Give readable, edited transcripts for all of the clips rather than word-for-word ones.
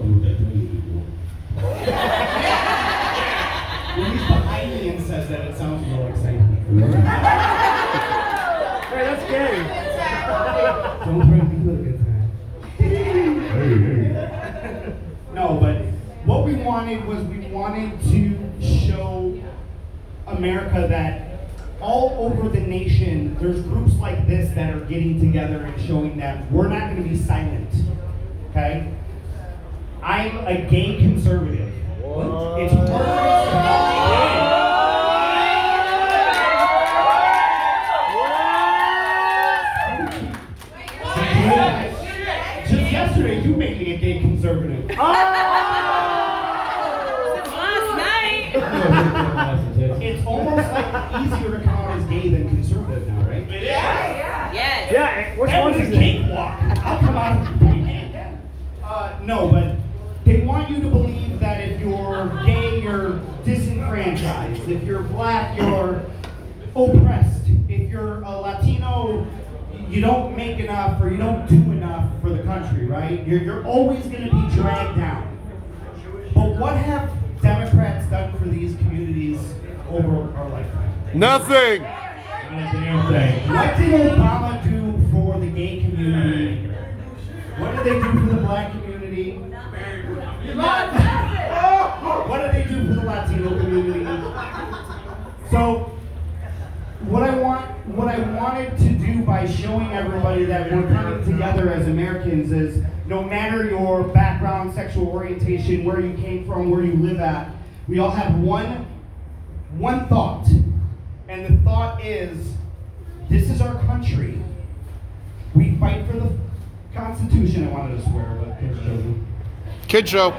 do what they tell you to do. When he's behind me and says that, it sounds more exciting. Hey, that's gay. Don't threaten me with a good time. Hey. No, but what we wanted was we wanted to show America that all over the nation, there's groups like this that are getting together and showing that we're not going to be silent. Okay? I'm a gay conservative. What? It's just yesterday, you made me a gay conservative. Since last night. It's almost like easier to come out as gay than conservative now, right? Yes. Yeah, which That one was a is it? cakewalk. I'll come out as gay. No, but they want you to believe that if you're gay, you're disenfranchised. If you're black, you're oppressed. If you're a Latino, you don't make enough or you don't do enough for the country, right? You're always going to be dragged down. But what have Democrats done for these communities over our lifetime? Nothing. Not a damn thing. What did Obama do for the gay community? What did they do for the black community? What did they do for the Latino community? So, what I wanted to do by showing everybody that we're coming together as Americans is no matter your background, sexual orientation, where you came from, where you live at, we all have one thought. And the thought is, this is our country. We fight for the Constitution. I wanted to swear, but kids showed me. Kid show.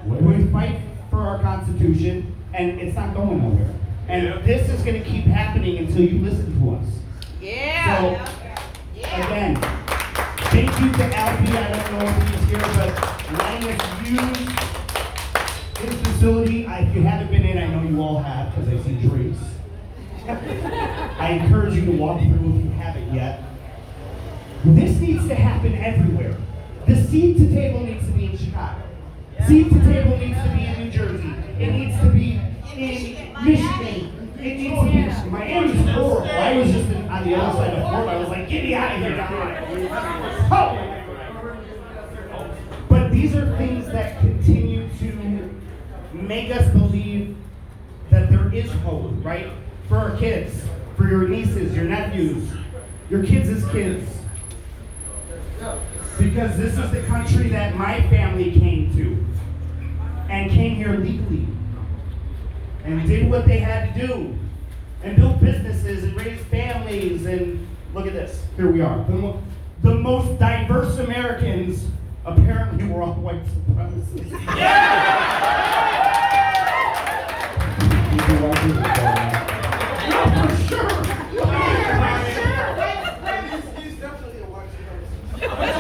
We fight for our Constitution, and it's not going nowhere. And this is going to keep happening until you listen to us. Yeah. So, again, thank you to Albie. I don't know if he's here, but letting us use his facility. If you haven't been in, I know you all have, because I see drinks. I encourage you to walk through if you haven't yet. This needs to happen everywhere. The seed to table needs to be in Chicago. Seed to table needs to be in New Jersey. It needs to be in Michigan. It needs to be. Miami's horrible. I was just on the other side of Florida. I was like, get me out of here. Oh. But these are things that continue to make us believe that there is hope, right? For our kids, for your nieces, your nephews, your kids' kids. Because this is the country that my family came to. And came here legally. And did what they had to do. And built businesses and raised families. And look at this. Here we are. The most diverse Americans, apparently, were all white supremacists. Yeah, for sure. He's definitely a white supremacist.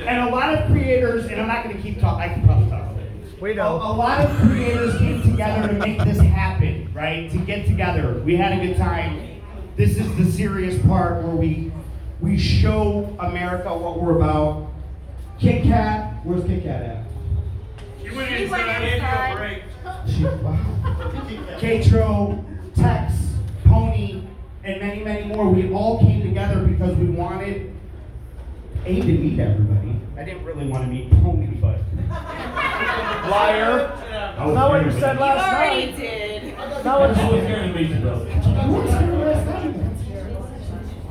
And a lot of creators, and I'm not going to keep talking, I can probably talk about it. We A know. lot of creators came together to make this happen, right? To get together. We had a good time. This is the serious part where we show America what we're about. Kit Kat, where's Kit Kat at? She went inside. Break. Wow. Katro, Tex, Pony, and many, many more. We all came together because we wanted to meet everybody. I didn't really want to meet Pony, but Liar. That's not what you said You last already night. did. That's not what I was you here to meet you, though. you weren't here last night.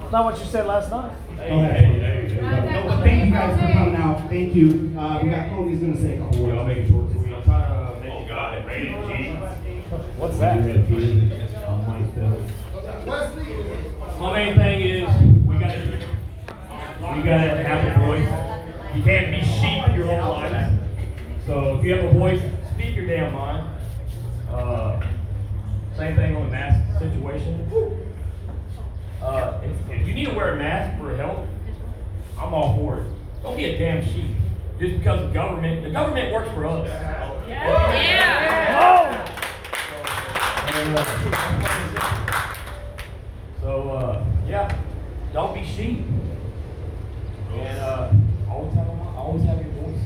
That's not what you said last night. Hey. No, but thank you guys for coming out. Thank you. We got Cody's gonna say a couple I'll words. make it short. I'm trying to make you got it. Rated G. What's that? My main thing is we gotta have a voice. You can't be sheep your whole life. So if you have a voice, speak your damn mind. Same thing on the mask situation. If you need to wear a mask for help, I'm all for it. Don't be a damn sheep. Just because the government works for us. Yeah. So, yeah, don't be sheep. And always have your voice.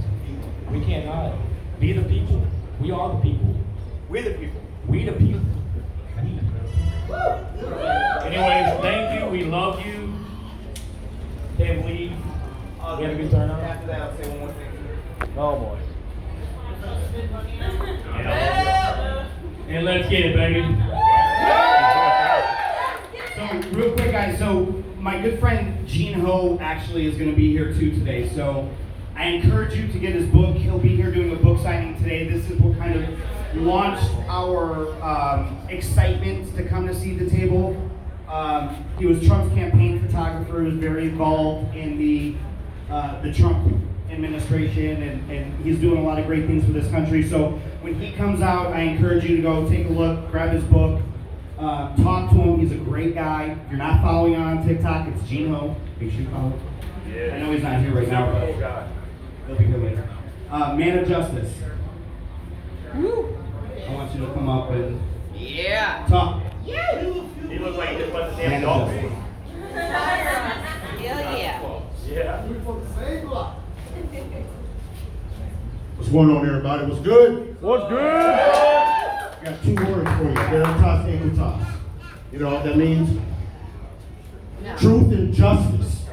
We cannot be the people. We are the people. We're the people. We the people. Anyways, thank you. We love you. Can't believe we had a good turnout. After that, I'll say one more thing. Oh boy. And let's get it, baby. So, real quick, guys, so my good friend Gene Ho actually is going to be here too today. So, I encourage you to get his book. He'll be here doing a book signing today. This is what kind of launched our excitement to come to see the table. He was Trump's campaign photographer. He was very involved in the Trump administration, and he's doing a lot of great things for this country. So when he comes out, I encourage you to go take a look, grab his book, talk to him. He's a great guy. If you're not following on TikTok, it's Gene Ho. Make sure you follow. Yeah. I know he's not here right now, but he'll be here later. Man of Justice. I want you to come up and Yeah. talk. He looks like he just left the Man damn of dog. Justice. Hell yeah. Yeah. We're from the same block. What's going on, everybody? What's good? What's good? I got 2 words for you. Veritas Equitas. You know what that means? Truth and justice.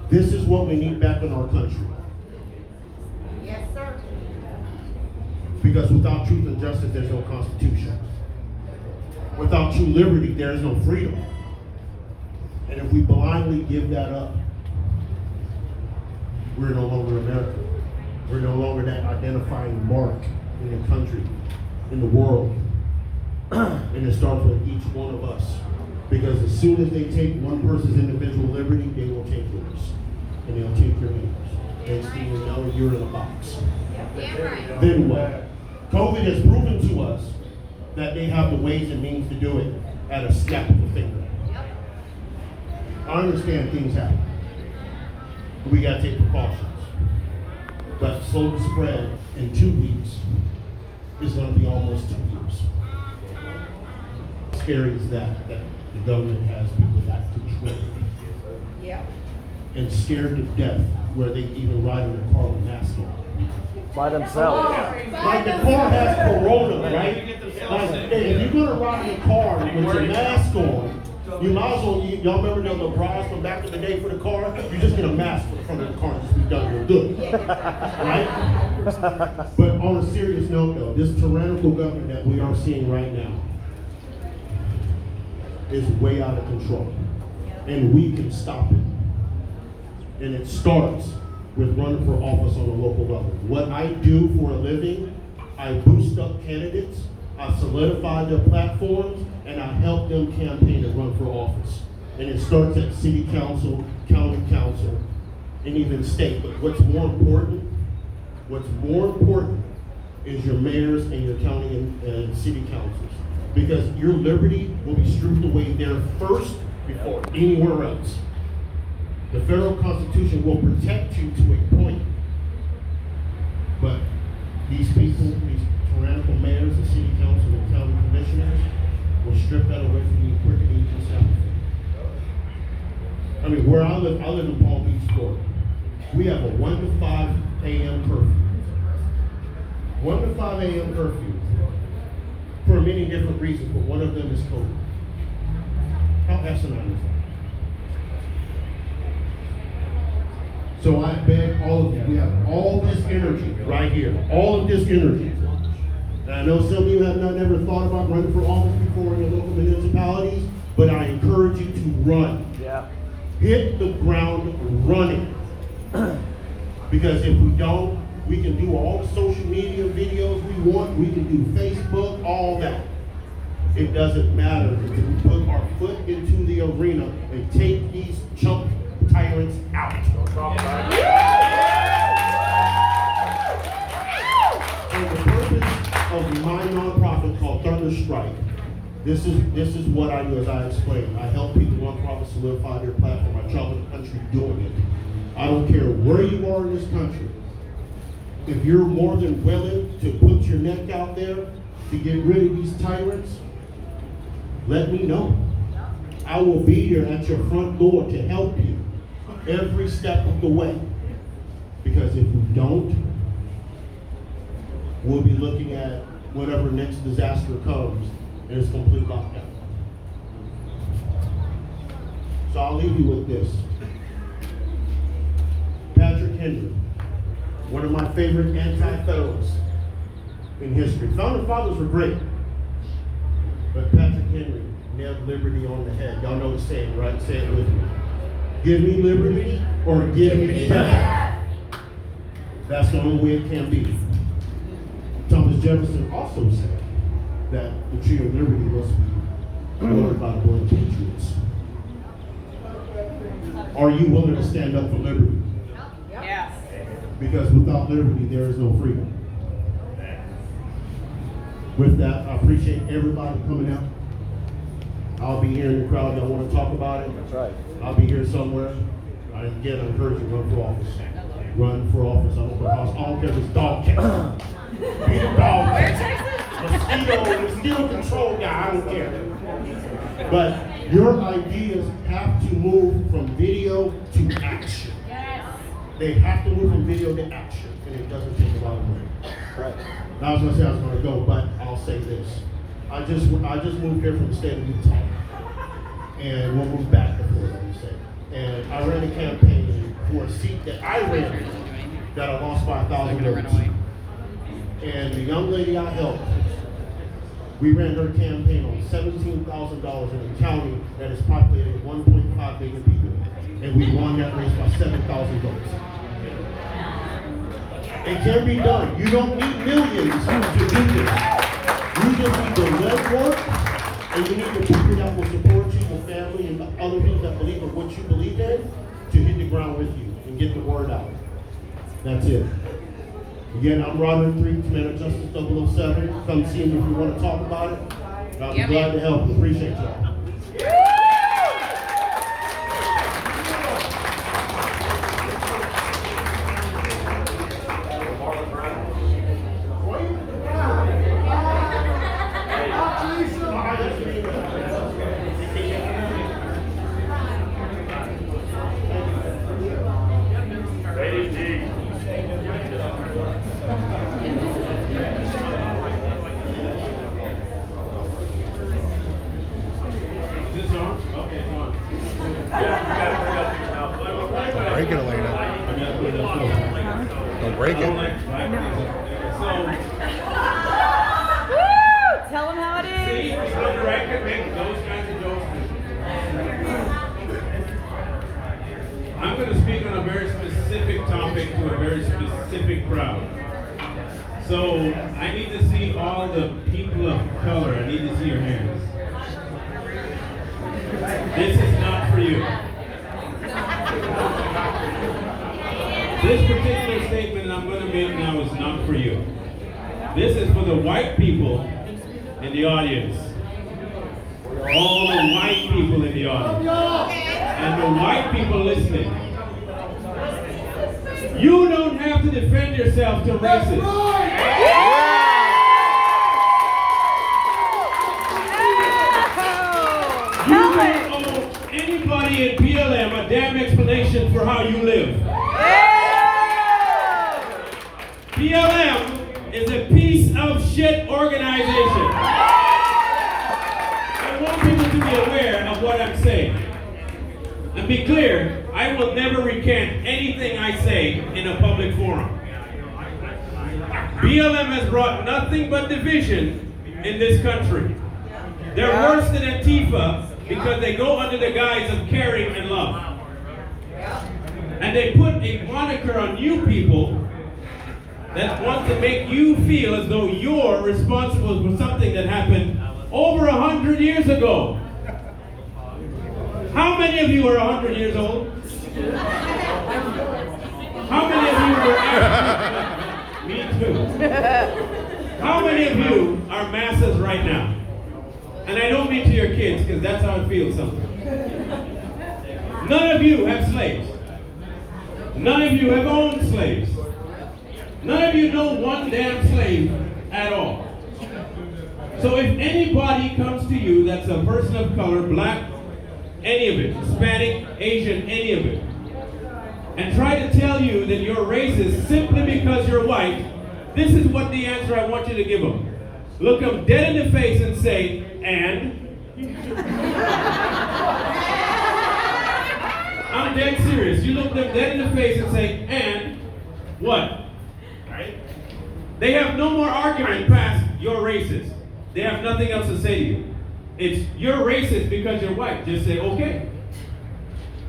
This is what we need back in our country. Yes, sir. Because without truth and justice, there's no constitution. Without true liberty, there is no freedom. And if we blindly give that up, we're no longer America. We're no longer that identifying mark in the country, in the world. And it starts with each one of us. Because as soon as they take one person's individual liberty, they will take yours. And they'll take your neighbors. Next thing you know, you're in a box. Then what? COVID has proven to us that they have the ways and means to do it at a snap of a finger. I understand things happen. We gotta take precautions. But slow to spread in 2 weeks is gonna be almost 2 years. Scary is that the government has people that control Yep. and scared to death where they even ride in a car with masks on. By themselves. Like the car has corona, right? Like, hey, if you're gonna ride in a car with your mask on, you might as well, y'all remember the bras from back in the day for the car? You just get a mask for the front of the car and just be done real good. Right? But on a serious note though, this tyrannical government that we are seeing right now is way out of control. And we can stop it. And it starts with running for office on a local level. What I do for a living, I boost up candidates, I solidify their platforms, and I help them campaign and run for office. And it starts at city council, county council, and even state. But what's more important is your mayors and your county and city councils. Because your liberty will be stripped away there first before anywhere else. The federal constitution will protect you to a point. But these people, these tyrannical mayors, the city council, and county commissioners will strip that away from you quicker than you can sound. I mean, where I live in Palm Beach, Florida. We have a 1 to 5 a.m. curfew. 1 to 5 a.m. curfew for many different reasons, but one of them is COVID. How asinine is that? So I beg all of you, we have all this energy right here, all of this energy. And I know some of you have not never thought about running for office before in your local municipalities, but I encourage you to run. Yeah. Hit the ground running. Because if we don't, we can do all the social media videos we want, we can do Facebook, all that. It doesn't matter until we put our foot into the arena and take these chump tyrants out. And the purpose of my nonprofit called Thunder Strike, this is what I do as I explained. I help people run for office, solidify their platform. I travel the country doing it. I don't care where you are in this country. If you're more than willing to put your neck out there to get rid of these tyrants, let me know. I will be here at your front door to help you. every step of the way. Because if we don't, we'll be looking at whatever next disaster comes and it's complete lockdown. So I'll leave you with this. Patrick Henry, one of my favorite anti-federalists in history. Founding fathers were great, but Patrick Henry nailed liberty on the head. Y'all know the saying, right? Say it with me. Give me liberty or give me death. That's the only way it can be. Thomas Jefferson also said that the tree of liberty must be ordered by the blood of patriots. Are you willing to stand up for liberty? Yes. Because without liberty, there is no freedom. With that, I appreciate everybody coming out. I'll be here in the crowd. Y'all want to talk about it? That's right. I'll be here somewhere. Again, I encourage you to run for office. Run for office. I'm open house. I don't care if it's dog catcher. Be the dog Where, catcher. Mosquito control guy. I don't care. But your ideas have to move from video to action. They have to move from video to action, and it doesn't take a lot of money. Right. I was gonna say I was gonna go, but I'll say this. I just moved here from the state of Utah, and we'll move back to Florida, let me say. And I ran a campaign for a seat that I ran that I lost by 1,000 votes. And the young lady I helped, we ran her campaign on $17,000 in a county that is populated 1.5 million people, and we won that race by 7,000 votes. It can be done. You don't need millions to do this. You just need the legwork, and you need the people that will support you, your family, and the other people that believe in what you believe in, to hit the ground with you and get the word out. That's it. Again, I'm Roderick 3, Commander Justice 007. Come see me if you want to talk about it. I'll be glad to help. Appreciate y'all. Break it, Elena. Don't break it. Woo! Tell them how it See, is. it's on the record, make those kinds of jokes. I'm going to speak on a very specific topic to a very specific crowd. So I need to see all the people of color. I need to see your hands. This is not for you. This particular statement I'm going to make now is not for you. This is for the white people in the audience. All the white people in the audience. And the white people listening. You don't have to defend yourself to racists. You don't owe anybody in BLM a damn explanation for how you live. BLM is a piece of shit organization. I want people to be aware of what I'm saying. And be clear, I will never recant anything I say in a public forum. BLM has brought nothing but division in this country. They're worse than Antifa because they go under the guise of caring and love. And they put a moniker on you people that wants to make you feel as though you're responsible for something that happened over 100 years ago. How many of you are 100 years old? How many of you were actually... Me too. How many of you are masses right now? And I don't mean to your kids, because that's how it feels sometimes. None of you have slaves. None of you have owned slaves. None of you know one damn slave at all. So if anybody comes to you that's a person of color, black, any of it, Hispanic, Asian, any of it, and try to tell you that you're racist simply because you're white, this is what the answer I want you to give them. Look them dead in the face and say, and? I'm dead serious. You look them dead in the face and say, and what? Right? They have no more argument past you're racist. They have nothing else to say to you. It's you're racist because you're white. Just say, okay.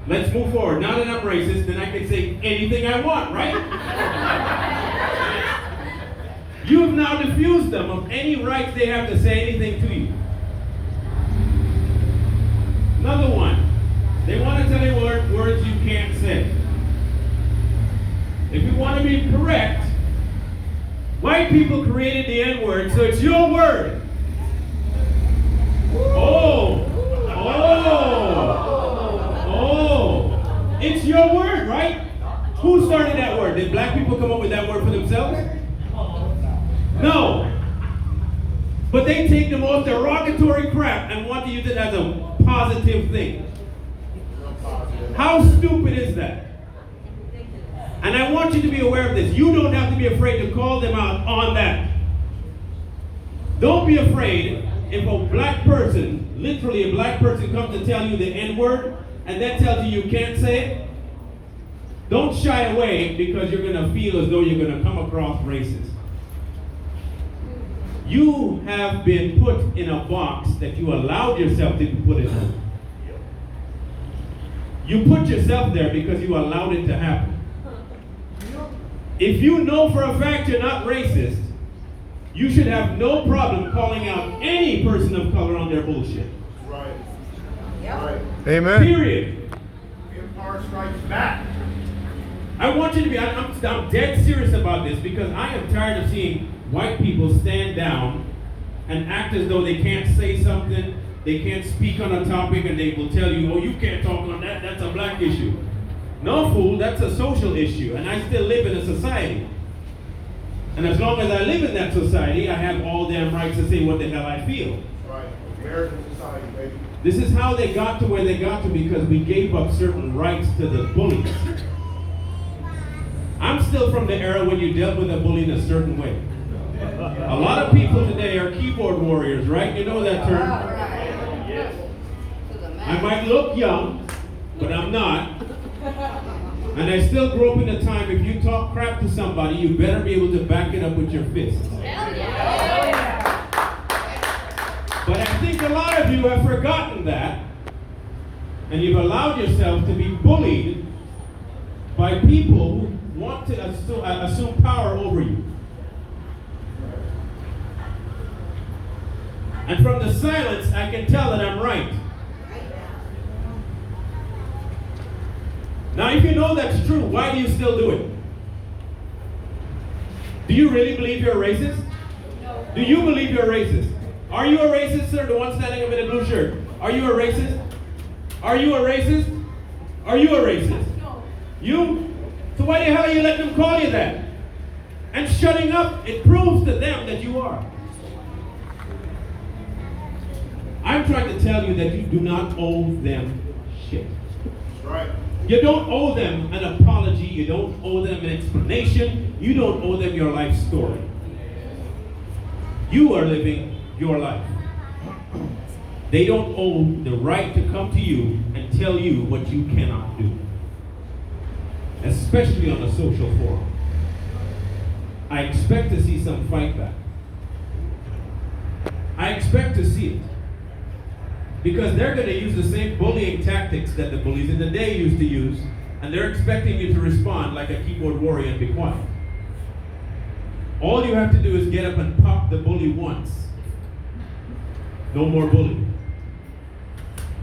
Let's move forward. Now that I'm racist, then I can say anything I want, right? You have now diffused them of any rights they have to say anything to you. Another one. They want to tell you words you can't say. If you want to be correct, white people created the N-word, so it's your word. Oh. It's your word, right? Who started that word? Did black people come up with that word for themselves? No. But they take the most derogatory crap and want to use it as a positive thing. How stupid is that? And I want you to be aware of this. You don't have to be afraid to call them out on that. Don't be afraid if a black person, literally a black person, comes to tell you the N-word and then tells you you can't say it. Don't shy away because you're going to feel as though you're going to come across racist. You have been put in a box that you allowed yourself to be put in. You put yourself there because you allowed it to happen. If you know for a fact you're not racist, you should have no problem calling out any person of color on their bullshit. Right. Yep. Right. Amen. Period. Empire strikes back. I want you to be, I'm dead serious about this because I am tired of seeing white people stand down and act as though they can't say something, they can't speak on a topic, and they will tell you, oh, you can't talk on that, that's a black issue. No, fool, that's a social issue, and I still live in a society. And as long as I live in that society, I have all damn rights to say what the hell I feel. Right. American society, baby. This is how they got to where they got to because we gave up certain rights to the bullies. I'm still from the era when you dealt with a bully in a certain way. A lot of people today are keyboard warriors, right? You know that term. I might look young, but I'm not. And I still grew up in a time if you talk crap to somebody, you better be able to back it up with your fists. But I think a lot of you have forgotten that, and you've allowed yourself to be bullied by people who want to assume power over you. And from the silence, I can tell that I'm right. Now, if you know that's true, why do you still do it? Do you really believe you're a racist? No. Do you believe you're a racist? Are you a racist, sir? The one standing up in a blue shirt. Are you a racist? Are you a racist? Are you a racist? No. You? So why the hell are you letting them call you that? And shutting up, it proves to them that you are. I'm trying to tell you that you do not owe them shit. That's right. You don't owe them an apology. You don't owe them an explanation. You don't owe them your life story. You are living your life. They don't owe the right to come to you and tell you what you cannot do. Especially on a social forum. I expect to see some fight back. I expect to see it. Because they're going to use the same bullying tactics that the bullies in the day used to use, and they're expecting you to respond like a keyboard warrior and be quiet. All you have to do is get up and pop the bully once. No more bullying.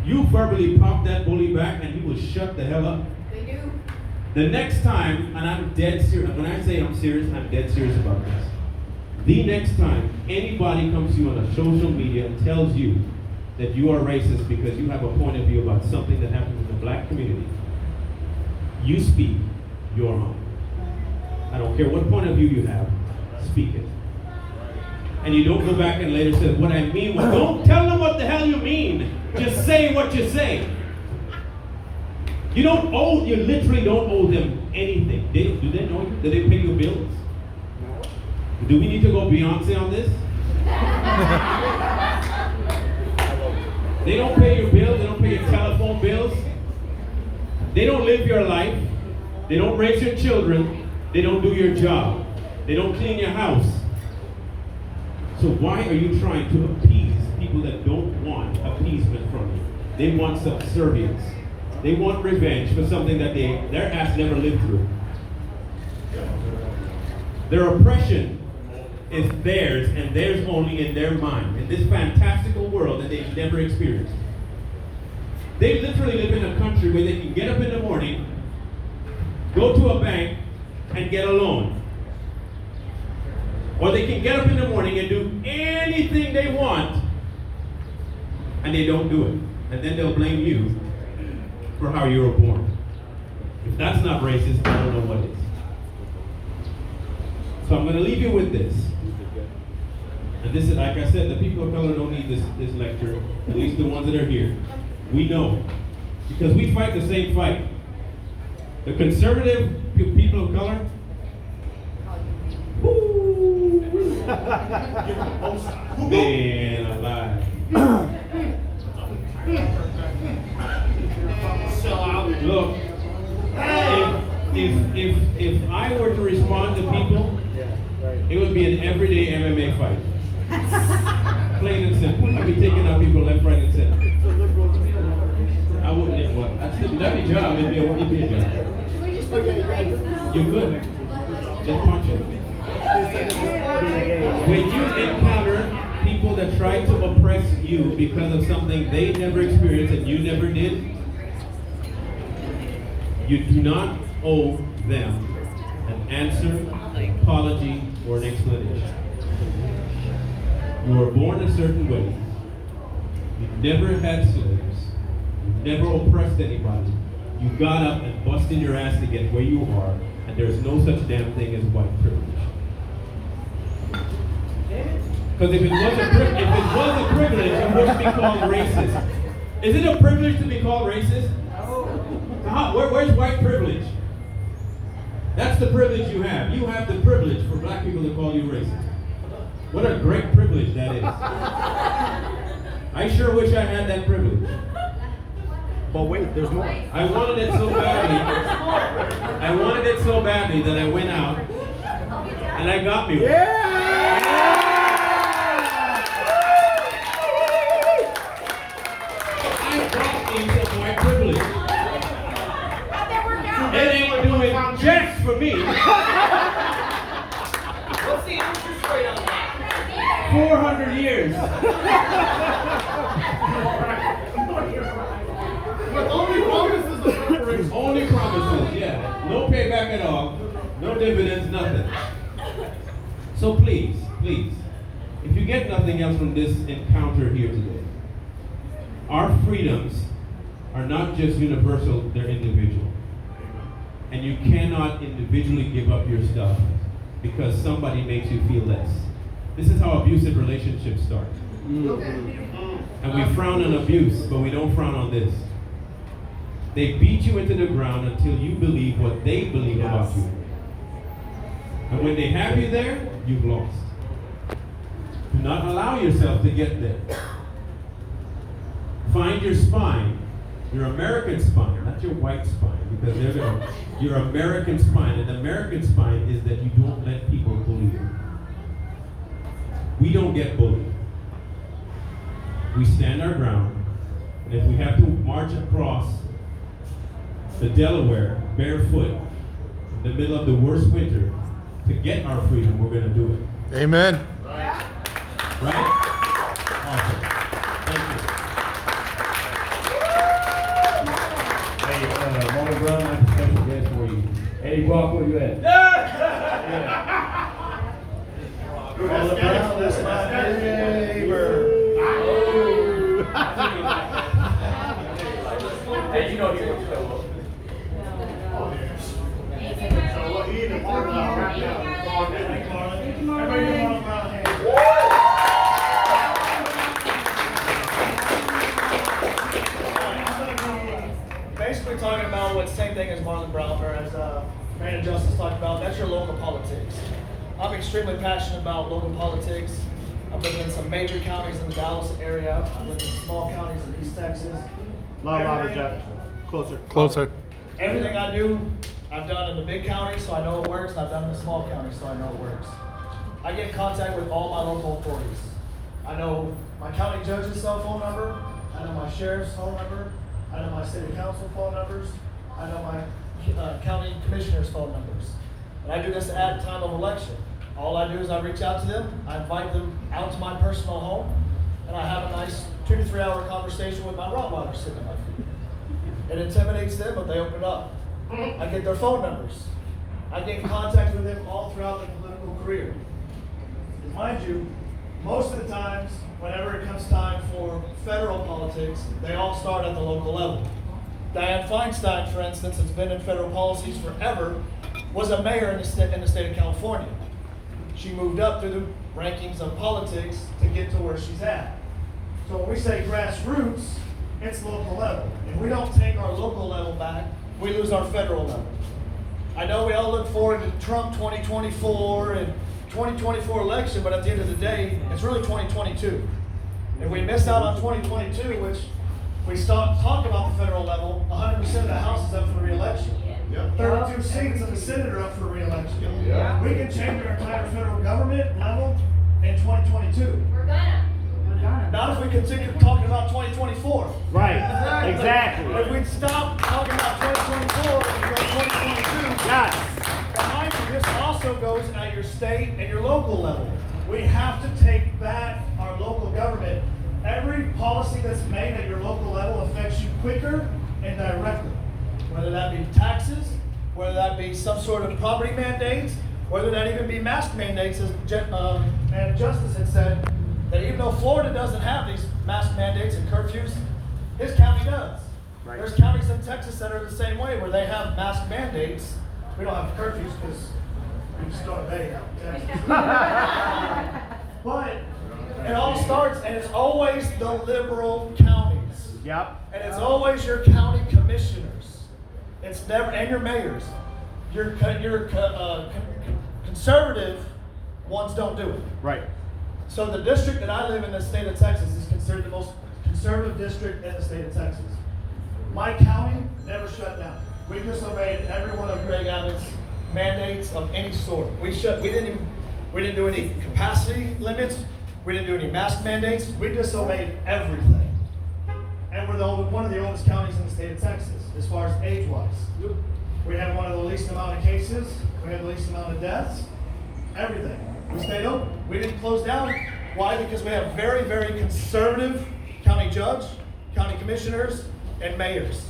You verbally pop that bully back and he will shut the hell up. They do. The next time, and I'm dead serious, when I say I'm serious, I'm dead serious about this. The next time anybody comes to you on a social media and tells you that you are racist because you have a point of view about something that happened in the black community, you speak your mind. I don't care what point of view you have, speak it. And you don't go back and later say, what I mean was, don't tell them what the hell you mean. Just say what you say. You literally don't owe them anything. Do they know you? Do they pay your bills? Do we need to go Beyonce on this? They don't pay your bills, they don't pay your telephone bills. They don't live your life. They don't raise your children. They don't do your job. They don't clean your house. So why are you trying to appease people that don't want appeasement from you? They want subservience. They want revenge for something that their ass never lived through. Their oppression is theirs and theirs only in their mind, in this fantastical world that they've never experienced. They literally live in a country where they can get up in the morning, go to a bank, and get a loan. Or they can get up in the morning and do anything they want, and they don't do it. And then they'll blame you for how you were born. If that's not racist, I don't know what is. So I'm going to leave you with this. And this is, like I said, the people of color don't need this lecture, at least the ones that are here. We know. Because we fight the same fight. The conservative people of color, man alive. Look, if I were to respond to people, it would be an everyday MMA fight. Plain and simple. I'd be taking out people left, right, and center. I wouldn't get one. That'd be a job. It'd be a job. You could. Just punch it. When you encounter people that try to oppress you because of something they never experienced and you never did, you do not owe them an answer, an apology, or an explanation. You were born a certain way. You never had slaves. You never oppressed anybody. You got up and busted your ass to get where you are, and there's no such damn thing as white privilege. Because if it was a privilege, it wouldn't be called racist. Is it a privilege to be called racist? Where's white privilege? That's the privilege you have. You have the privilege for black people to call you racist. What a great privilege that is. I sure wish I had that privilege. But wait, there's more. I wanted it so badly that I went out and I got me one. I brought in some white privilege. It ain't doing jack for me. What's the interest rate on that? 400 years. With only bonuses of preparation. Only promises, yeah. No payback at all. No dividends, nothing. So please, if you get nothing else from this encounter here today, our freedoms are not just universal, they're individual. And you cannot individually give up your stuff because somebody makes you feel less. This is how abusive relationships start. And we frown on abuse, but we don't frown on this. They beat you into the ground until you believe what they believe about you. And when they have you there, you've lost. Do not allow yourself to get there. Find your spine, your American spine, not your white spine, because your American spine. And the American spine is that you don't let people bully you. We don't get bullied. We stand our ground, and if we have to march across the Delaware barefoot in the middle of the worst winter to get our freedom, we're going to do it. Amen. Right? Awesome. Thank you. Hey, Mama Brown, I have a special guest for you. Eddie Brock, where you at? That's my neighbor. Hey, you know he was so. Basically talking about Marlon Brown, or as Mayor Justice talked about, that's your local politics. I'm extremely passionate about local politics. I've lived in some major counties in the Dallas area. I've lived in small counties in East Texas. Louder, Jeff. Closer. Closer. Everything I do, I've done in the big counties, so I know it works, and I've done in the small counties, so I know it works. I get in contact with all my local authorities. I know my county judge's cell phone number. I know my sheriff's phone number. I know my city council phone numbers. I know my county commissioner's phone numbers. And I do this at the time of election. All I do is I reach out to them, I invite them out to my personal home, and I have a nice 2 to 3 hour conversation with my Rottweiler sitting at my feet. It intimidates them, but they open up. I get their phone numbers. I get in contact with them all throughout their political career. And mind you, most of the times, whenever it comes time for federal politics, they all start at the local level. Dianne Feinstein, for instance, has been in federal policies forever, was a mayor in the state of California. She moved up through the rankings of politics to get to where she's at. So when we say grassroots, it's local level. If we don't take our local level back, we lose our federal level. I know we all look forward to Trump 2024 and 2024 election, but at the end of the day, it's really 2022. If we miss out on 2022, which we start talk about the federal level, 100% of the House is up for re-election. 32 seats in the Senate are up for re-election. We can change our entire federal government level in 2022. We're gonna. Not if we continue talking about 2024. Right. Exactly. If we stop talking about 2024 and go 2022, Yes. behind you, this also goes at your state and your local level. We have to take back our local government. Every policy that's made at your local level affects you quicker and directly. Whether that be taxes, whether that be some sort of property mandates, whether that even be mask mandates, as and Justice had said, that even though Florida doesn't have these mask mandates and curfews, his county does. Right. There's counties in Texas that are the same way, where they have mask mandates. We don't have curfews because we just don't obey out in Texas. But it all starts, and it's always the liberal counties. Yep. And it's always your county commissioners. It's never, and your mayors. Your conservative ones don't do it. Right. So the district that I live in the state of Texas is considered the most conservative district in the state of Texas. My county never shut down. We disobeyed every one of Greg Abbott's mandates of any sort. We didn't do any capacity limits. We didn't do any mask mandates. We disobeyed everything. And we're one of the oldest counties in the state of Texas, as far as age-wise. We have one of the least amount of cases. We have the least amount of deaths. Everything. We stayed open. We didn't close down. Why? Because we have very, very conservative county judge, county commissioners, and mayors.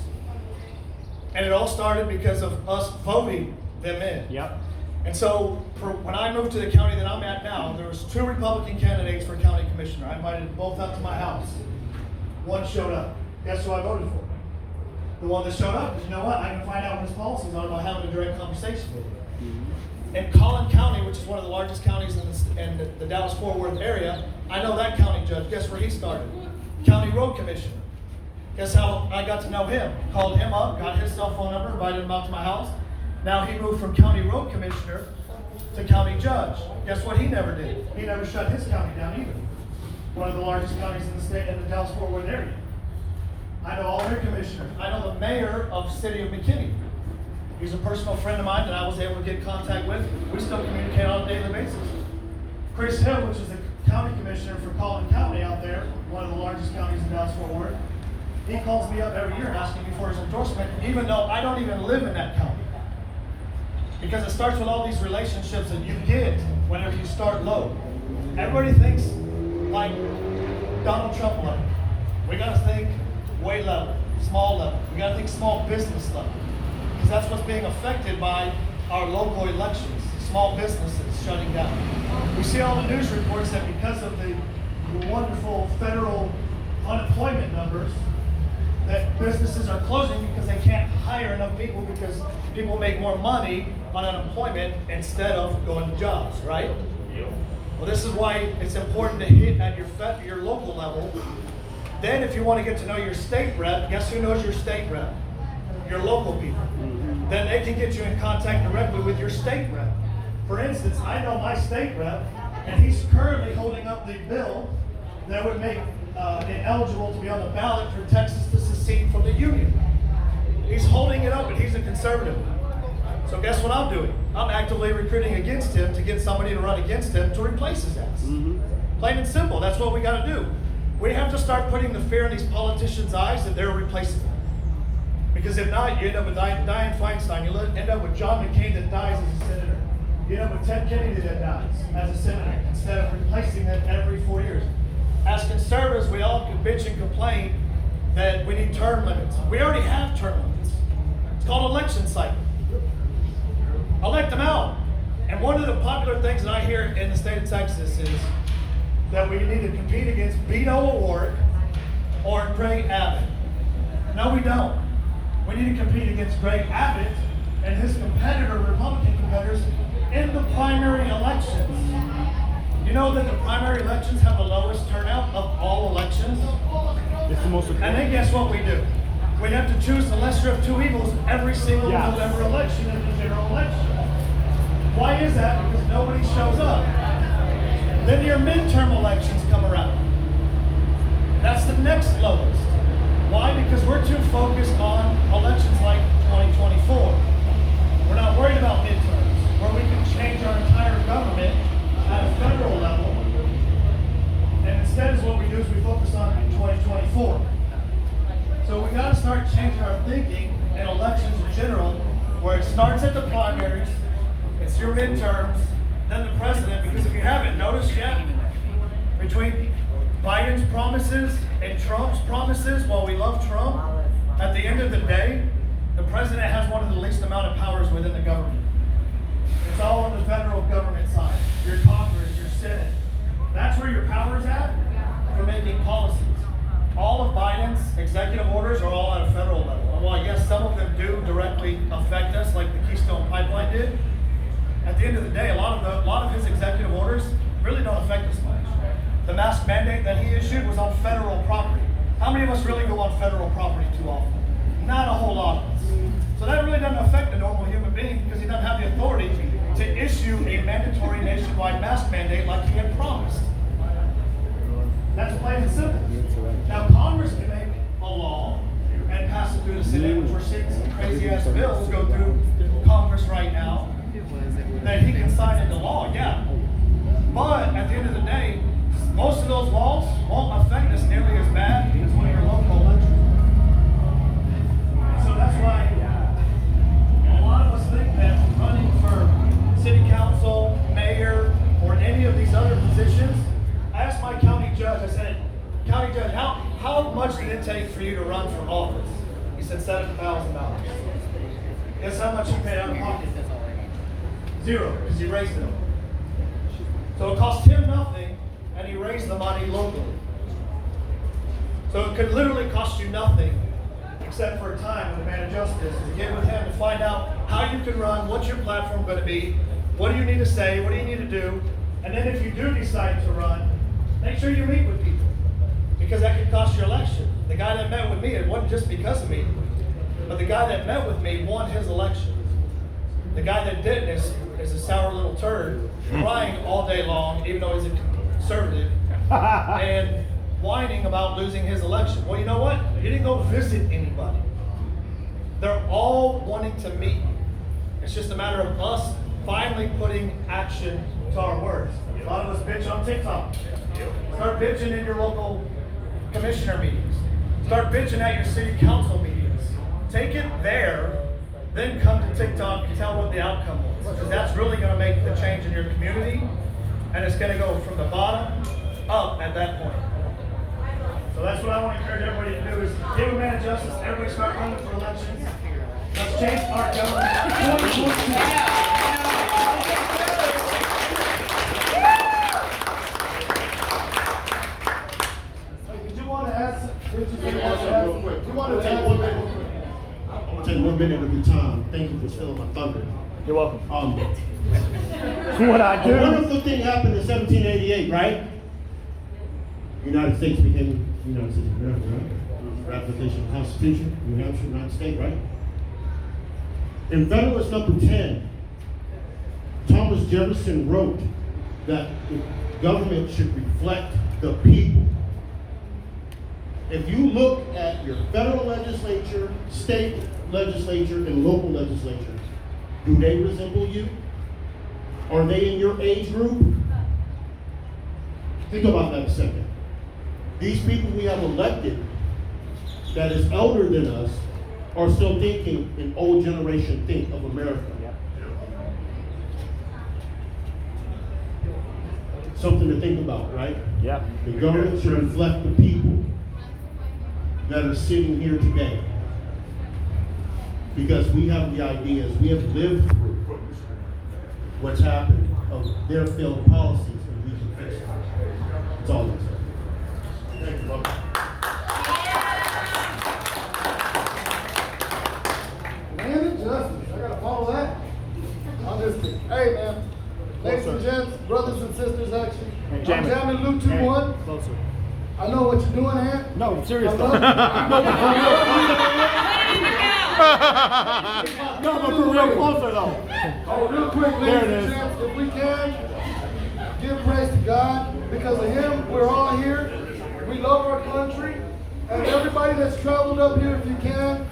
And it all started because of us voting them in. Yep. And so, when I moved to the county that I'm at now, there was 2 Republican candidates for county commissioner. I invited them both up to my house. One showed up. Guess who I voted for? The one that showed up, because you know what? I can find out what his policies are by having a direct conversation with him. In Collin County, which is one of the largest counties in the Dallas-Fort Worth area, I know that county judge. Guess where he started? County road commissioner. Guess how I got to know him? Called him up, got his cell phone number, invited him out to my house. Now he moved from county road commissioner to county judge. Guess what he never did? He never shut his county down either. One of the largest counties in the state, in the Dallas-Fort Worth area. I know all their commissioners. I know the mayor of the city of McKinney. He's a personal friend of mine that I was able to get in contact with. We still communicate on a daily basis. Chris Hill, which is the county commissioner for Collin County out there, one of the largest counties in Dallas-Fort Worth, he calls me up every year asking me for his endorsement, even though I don't even live in that county. Because it starts with all these relationships that you get whenever you start low. Everybody thinks like Donald Trump level. We gotta think way level, small level. We gotta think small business level. Because that's what's being affected by our local elections, small businesses shutting down. We see all the news reports that because of the wonderful federal unemployment numbers, that businesses are closing because they can't hire enough people because people make more money on unemployment instead of going to jobs, right? Well, this is why it's important to hit at your local level. Then if you want to get to know your state rep, guess who knows your state rep? Your local people. then they can get you in contact directly with your state rep. For instance, I know my state rep, and he's currently holding up the bill that would make it eligible to be on the ballot for Texas to secede from the Union. He's holding it up, and he's a conservative. So guess what I'm doing? I'm actively recruiting against him to get somebody to run against him to replace his ass. Plain and simple, that's what we gotta do. We have to start putting the fear in these politicians' eyes that they're replaceable. Because if not, you end up with Dianne Feinstein, you end up with John McCain that dies as a senator. You end up with Ted Kennedy that dies as a senator instead of replacing them every 4 years. As conservatives, we all can bitch and complain that we need term limits. We already have term limits. It's called election cycle. Elect them out. And one of the popular things that I hear in the state of Texas is that we need to compete against Beto O'Rourke or Greg Abbott. No, we don't. We need to compete against Greg Abbott and his competitor, Republican competitors, in the primary elections. You know that the primary elections have the lowest turnout of all elections? It's the most. And then guess what we do? We have to choose the lesser of two evils every single November election in the general election. Why is that? Because nobody shows up. Then your midterm elections come around. That's the next lowest. Why? Because we're too focused on elections like 2024. We're not worried about midterms, where we can change our entire government at a federal level. And instead is what we do is we focus on 2024. So we gotta start changing our thinking in elections in general, where it starts at the primaries, it's your midterms, then the president, because if you haven't noticed yet, between Biden's promises and Trump's promises, while we love Trump, at the end of the day, the president has one of the least amount of powers within the government. It's all on the federal government side. Your Congress, your Senate. That's where your power's at for making policies. All of Biden's executive orders are all at a federal level. While yes, some of them do directly affect us, like the Keystone Pipeline did, at the end of the day, a lot of his executive orders really don't affect us much. The mask mandate that he issued was on federal property. How many of us really go on federal property too often? Not a whole lot of us. So that really doesn't affect a normal human being because he doesn't have the authority to issue a mandatory nationwide mask mandate like he had promised. That's plain and simple. Now Congress can make a law and pass it through the Senate, which we're seeing some crazy ass bills go through Congress right now, that he can sign into law, yeah. But at the end of the day, most of those laws won't affect us nearly as bad as one of your local elections. So that's why a lot of us think that running for city council, mayor, or any of these other positions, I asked my county judge, I said, county judge, how much did it take for you to run for office? He said $7,000. Guess how much he paid out of pocket? Zero, because he raised it. So it cost him nothing, and he raised the money locally. So it could literally cost you nothing, except for a time with a man of justice, to get with him to find out how you can run, what's your platform going to be, what do you need to say, what do you need to do, and then if you do decide to run, make sure you meet with people, because that could cost your election. The guy that met with me, it wasn't just because of me, but the guy that met with me won his election. The guy that didn't is a sour little turd, crying all day long, even though he's a conservative, and whining about losing his election. Well, you know what? He didn't go visit anybody. They're all wanting to meet you. It's just a matter of us finally putting action to our words. A lot of us bitch on TikTok. Start bitching in your local commissioner meetings. Start bitching at your city council meetings. Take it there, then come to TikTok and tell what the outcome was. Because that's really going to make the change in your community, and it's going to go from the bottom up at that point. So that's what I want to encourage everybody to do is give a man of justice. Everybody start running for elections. Let's change our government. Did you want to ask? Real quick. You want to take 1 minute? I'm gonna take 1 minute of your time. Thank you for stealing my thunder. You're welcome. What I do. A wonderful thing happened in 1788, right? The United States became the United States of America, right? Ratification of the Constitution, New Hampshire, United States, right? In Federalist number 10, Thomas Jefferson wrote that the government should reflect the people. If you look at your federal legislature, state legislature, and local legislature, do they resemble you? Are they in your age group? Think about that a second. These people we have elected that is elder than us are still thinking an old generation think of America. Something to think about, right? Yeah. The government should reflect the people that are sitting here today. Because we have the ideas, we have lived through what's happened of their failed policies, and we can fix it. That's all I'm saying. Thank you, brother. Man and justice. I gotta follow that. I'm just kidding. Hey, man. Ladies and gents, brothers and sisters, actually. I'm jamming Luke 2-1. Closer. I know what you're doing, Ant. No, seriously. I love you. No, but for real closer though. Oh, real quick, There ladies it and is. gents, if we can, give praise to God. Because of Him, we're all here. We love our country. And everybody that's traveled up here, if you can,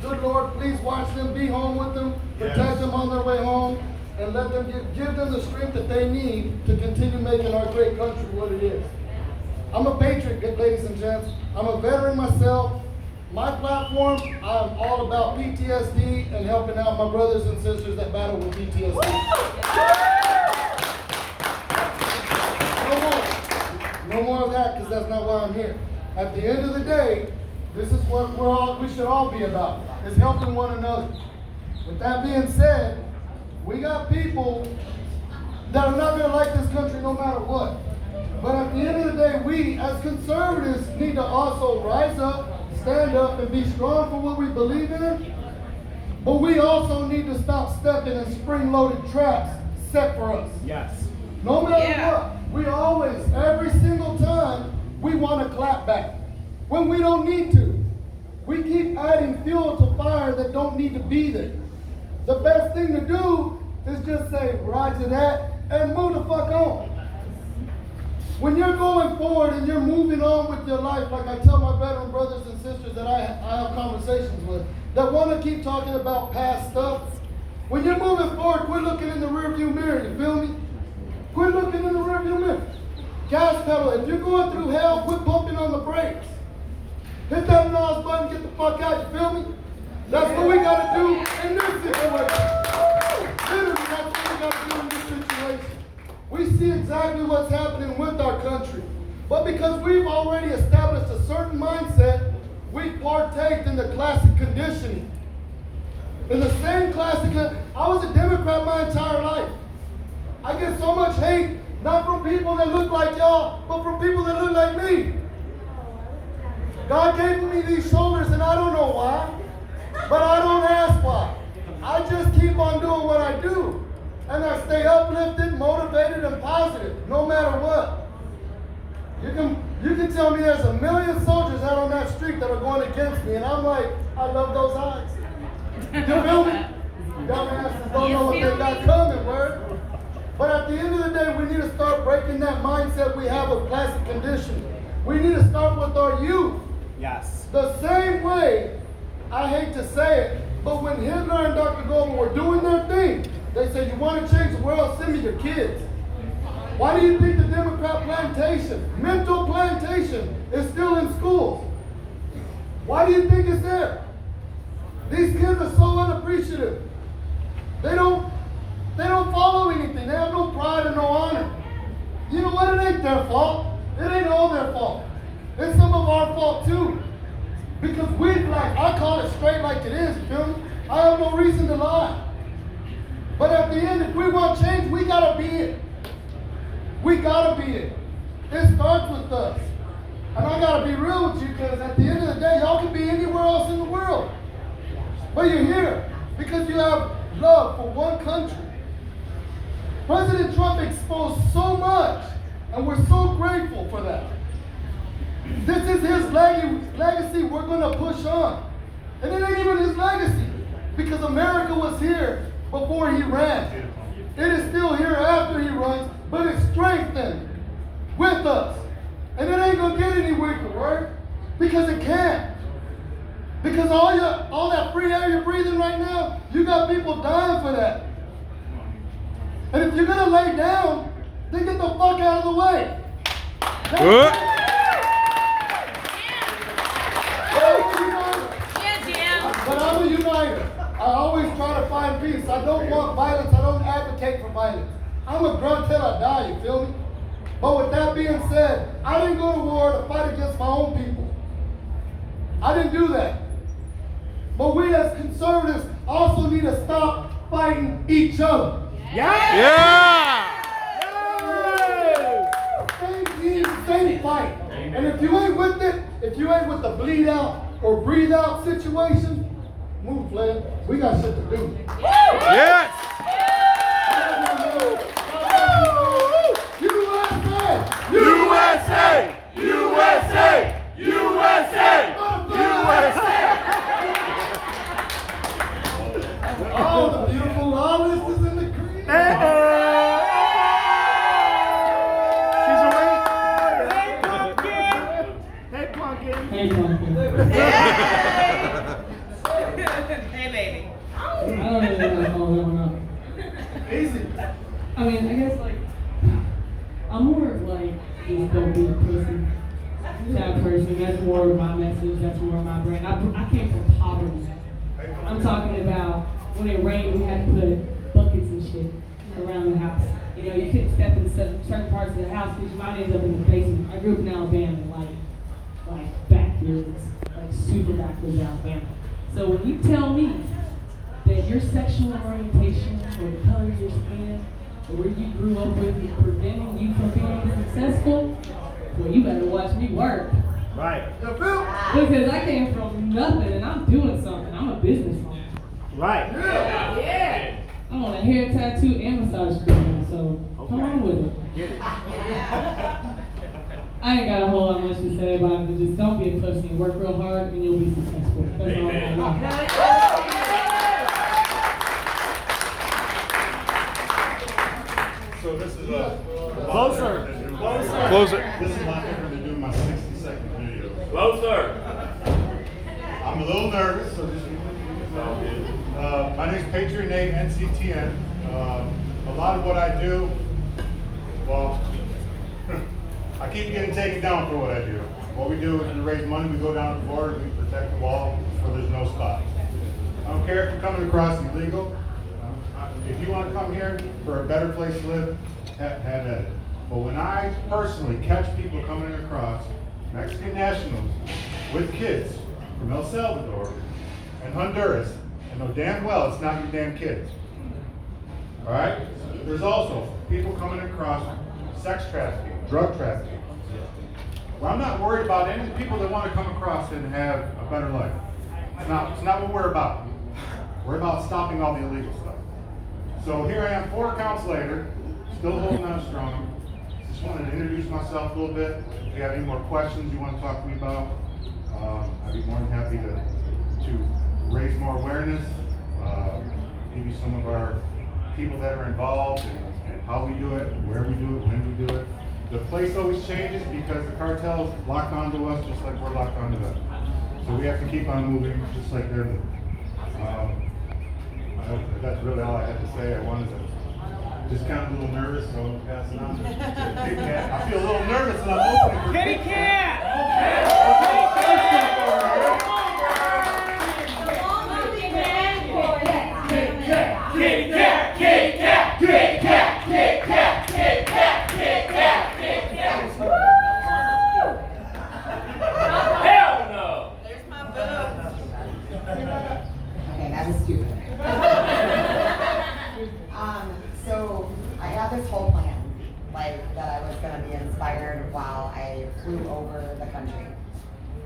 good Lord, please watch them, be home with them, protect them on their way home, and let them give them the strength that they need to continue making our great country what it is. I'm a patriot, ladies and gents. I'm a veteran myself. My platform, I'm all about PTSD and helping out my brothers and sisters that battle with PTSD. No more of that, because that's not why I'm here. At the end of the day, this is what we should all be about, is helping one another. With that being said, we got people that are not going to like this country no matter what. But at the end of the day, we as conservatives need to also rise up, stand up, and be strong for what we believe in. But we also need to stop stepping in spring-loaded traps set for us. Yes. No matter what, we always, every single time, we want to clap back when we don't need to. We keep adding fuel to fire that don't need to be there. The best thing to do is just say, roger that, and move the fuck on. When you're going forward and you're moving on with your life, like I tell my veteran brothers and sisters that I have conversations with, that want to keep talking about past stuff, when you're moving forward, quit looking in the rearview mirror, you feel me? Quit looking in the rearview mirror. Gas pedal, if you're going through hell, quit pumping on the brakes. Hit that NOS button, get the fuck out, you feel me? That's what we gotta do in this situation. Literally, that's what we gotta do in this situation. We see exactly what's happening with our country. But because we've already established a certain mindset, we partake in the classic conditioning. In the same classic, I was a Democrat my entire life. I get so much hate, not from people that look like y'all, but from people that look like me. God gave me these shoulders and I don't know why, but I don't ask why. I just keep on doing what I do. And I stay uplifted, motivated, and positive, no matter what. You can tell me there's a million soldiers out on that street that are going against me, and I'm like, I love those eyes. You feel me? Dumbasses don't know what they got coming, word. But at the end of the day, we need to start breaking that mindset we have of classic conditioning. We need to start with our youth. Yes. The same way, I hate to say it, but when Hitler and Dr. Goldman were doing their thing, they said, you want to change the world, send me your kids. Why do you think the Democrat plantation, mental plantation, is still in schools? Why do you think it's there? These kids are so unappreciative. They don't follow anything. They have no pride and no honor. You know what? It ain't their fault. It ain't all their fault. It's some of our fault too. Because I call it straight like it is, you feel me? I have no reason to lie. But at the end, if we want change, we gotta be it. We gotta be it. It starts with us. And I gotta be real with you, because at the end of the day, y'all can be anywhere else in the world. But you're here because you have love for one country. President Trump exposed so much, and we're so grateful for that. This is his legacy we're gonna push on. And it ain't even his legacy. Because America was here before he ran. It is still here after he runs, but it's strengthened with us. And it ain't gonna get any weaker, right? Because it can't. Because all that free air you're breathing right now, you got people dying for that. And if you're gonna lay down, then get the fuck out of the way. But I'm a uniter. I always try to find peace. I don't want violence. I don't advocate for violence. I'm a grunt till I die, you feel me? But with that being said, I didn't go to war to fight against my own people. I didn't do that. But we as conservatives also need to stop fighting each other. Yeah! Same team, same fight. And if you ain't with it, if you ain't with the bleed out or breathe out situation, move, Flynn. We got shit to do. Yes! USA! USA! USA! USA! Oh, the beautiful lawless is in the cream. She's awake. Hey, pumpkin. Hey, pumpkin. Hey, pumpkin. Hey, baby. I don't really know how to follow that one up. Easy. I mean, I guess, like, I'm more of, like, just don't be a pussy type person. That's more of my message. That's more of my brand. I came from poverty. I'm talking about when it rained, we had to put buckets and shit around the house. You know, you couldn't step in certain parts of the house because you might end up in the basement. I grew up in Alabama, like backwoods, like super backwoods Alabama. So when you tell me that your sexual orientation or the color of your skin or where you grew up with is preventing you from being successful, well, you better watch me work. Right. Because I came from nothing and I'm doing something. I'm a businessman. Right. Yeah. I'm on a hair tattoo and massage treatment, so come on with it. Get it. I ain't got a whole lot much to say about it, but just don't be a pussy and work real hard and you'll be successful. That's all I want. So this is Closer. Close it. This is a lot different than doing my 60-second video. Closer. I'm a little nervous, so just my name's Patriot Nate, NCTN. A lot of what I do, well, I keep getting taken down for what I do. What we do is we raise money, we go down to the border, we protect the wall so there's no spots. I don't care if you're coming across illegal. If you want to come here for a better place to live, have at it. But when I personally catch people coming across, Mexican nationals with kids from El Salvador and Honduras, I know damn well it's not your damn kids. All right? There's also people coming across sex trafficking, drug trafficking. Well, I'm not worried about any people that want to come across and have a better life. It's not what we're about. We're about stopping all the illegal stuff. So here I am 4 counts later, still holding on strong. Just wanted to introduce myself a little bit. If you have any more questions you want to talk to me about, I'd be more than happy to raise more awareness, give you some of our people that are involved and how we do it, where we do it, when we do it. The place always changes because the cartel's locked onto us just like we're locked onto them. So we have to keep on moving just like they're moving. That's really all I had to say. I wanted to just kind of a little nervous, so I'm passing on. Kitty Cat. I feel a little nervous and I'm opening for Kitty Cat! Kitty cat, kitty cat, kitty cat, kitty cat, kitty cat, kitty cat, kitty cat. Hell no! There's my boo. Okay, that was stupid. So I had this whole plan, like that I was going to be inspired while I flew over the country.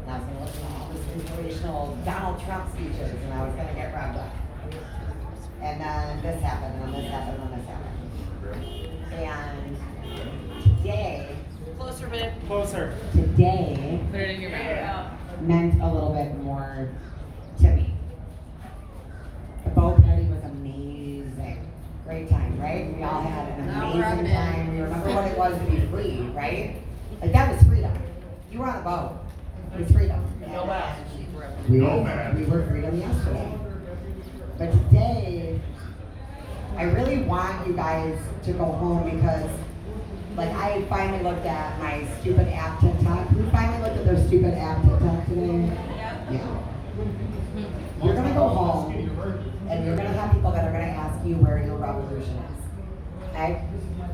And I was going to listen to all these inspirational Donald Trump speeches, and I was going to get revved up. And then this happened, and then this happened, and then this happened. And today, Closer, babe. Closer. today Put it in your mouth. meant a little bit more to me. right? We all had an amazing time. We remember what it was to be free, right? Like that was freedom. You were on a boat. It was freedom. No mask. We were freedom yesterday. But today, I really want you guys to go home because, like, I finally looked at my stupid app TikTok. Who finally looked at their stupid app TikTok today? Yeah. You're gonna go home, and you're gonna have people that are gonna ask you where your revolution is. Okay?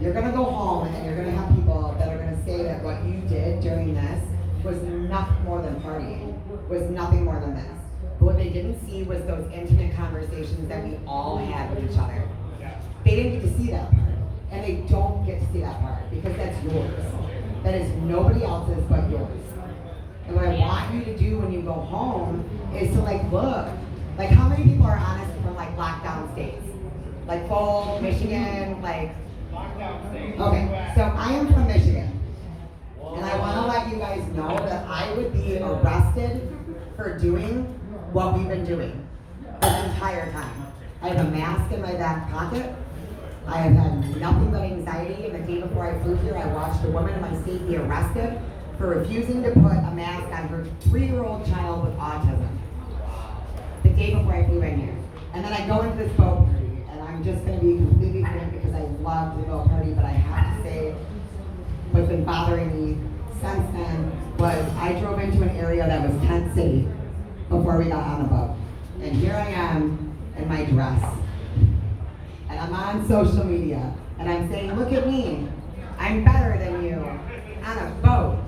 You're gonna go home, and you're gonna have people that are gonna say that what you did during this was nothing more than partying, was nothing more than this. But what they didn't see was those intimate conversations that we all had with each other. They didn't get to see that part. And they don't get to see that part because that's yours. That is nobody else's but yours. And what I want you to do when you go home is to like look. Like how many people are honest from like lockdown states? Like Full, Michigan, like okay, so I am from Michigan. And I want to let you guys know that I would be arrested for doing what we've been doing this entire time. I have a mask in my back pocket. I have had nothing but anxiety, and the day before I flew here, I watched a woman in my state be arrested for refusing to put a mask on her 3-year-old child with autism. The day before I flew in here. And then I go into this boat party, and I'm just going to be completely frank because I love the boat party, but I have to say, what's been bothering me since then was I drove into an area that was tent city before we got on the boat. And here I am in my dress. And I'm on social media, and I'm saying, look at me, I'm better than you, on a boat.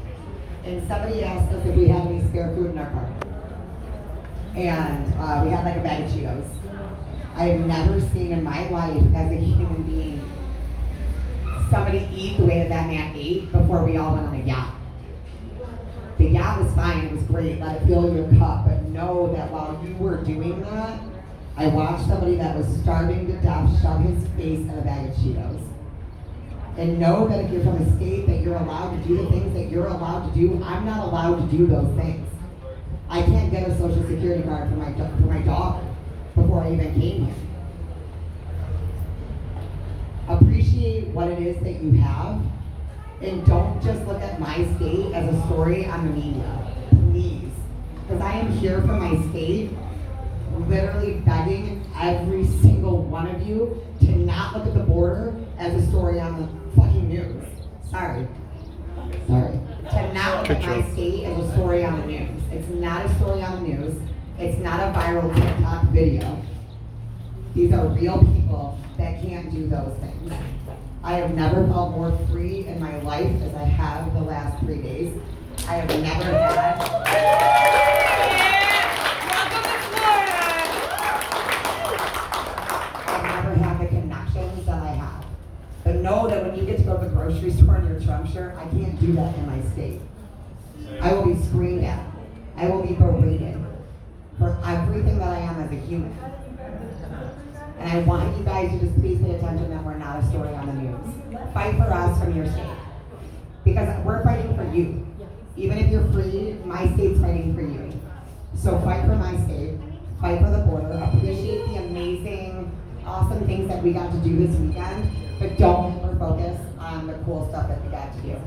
And somebody asked us if we had any spare food in our car. And we had like a bag of Cheetos. I have never seen in my life as a human being somebody eat the way that man ate before we all went on a yacht. The yacht was fine, it was great, let it fill your cup, but know that while you were doing that, I watched somebody that was starving to death shove his face in a bag of Cheetos. And know that if you're from a state that you're allowed to do the things that you're allowed to do, I'm not allowed to do those things. I can't get a social security card for my daughter before I even came here. Appreciate what it is that you have, and don't just look at my state as a story on the media, please. Because I am here for my state, literally begging every single one of you to not look at the border as a story on the fucking news. Sorry. To not look at my state as a story on the news. It's not a story on the news. It's not a viral TikTok video. These are real people that can't do those things. I have never felt more free in my life as I have the last 3 days. I have never had. I've never had the connections that I have. But know that when you get to go to the grocery store in your Trump shirt, I can't do that in my state. I will be screamed at. I will be berated for everything that I am as a human. And I want you guys to just please pay attention that we're not a story on the news. Fight for us from your state. Because we're fighting for you. Even if you're free, my state's fighting for you. So fight for my state. Fight for the border. Appreciate the amazing, awesome things that we got to do this weekend. But don't hyper-focus on the cool stuff that we got to do.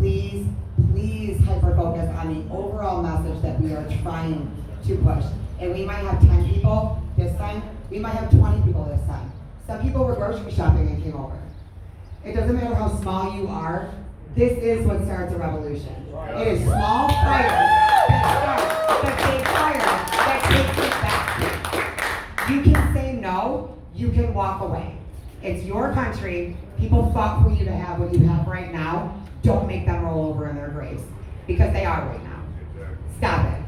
Please hyper-focus on the overall message that we are trying to push. And we might have 10 people this time. We might have 20 people this time. Some people were grocery shopping and came over. It doesn't matter how small you are. This is what starts a revolution. It is small fires that start the big fire that takes it back. You can say no. You can walk away. It's your country. People fought for you to have what you have right now. Don't make them roll over in their graves. Because they are right now. Stop it.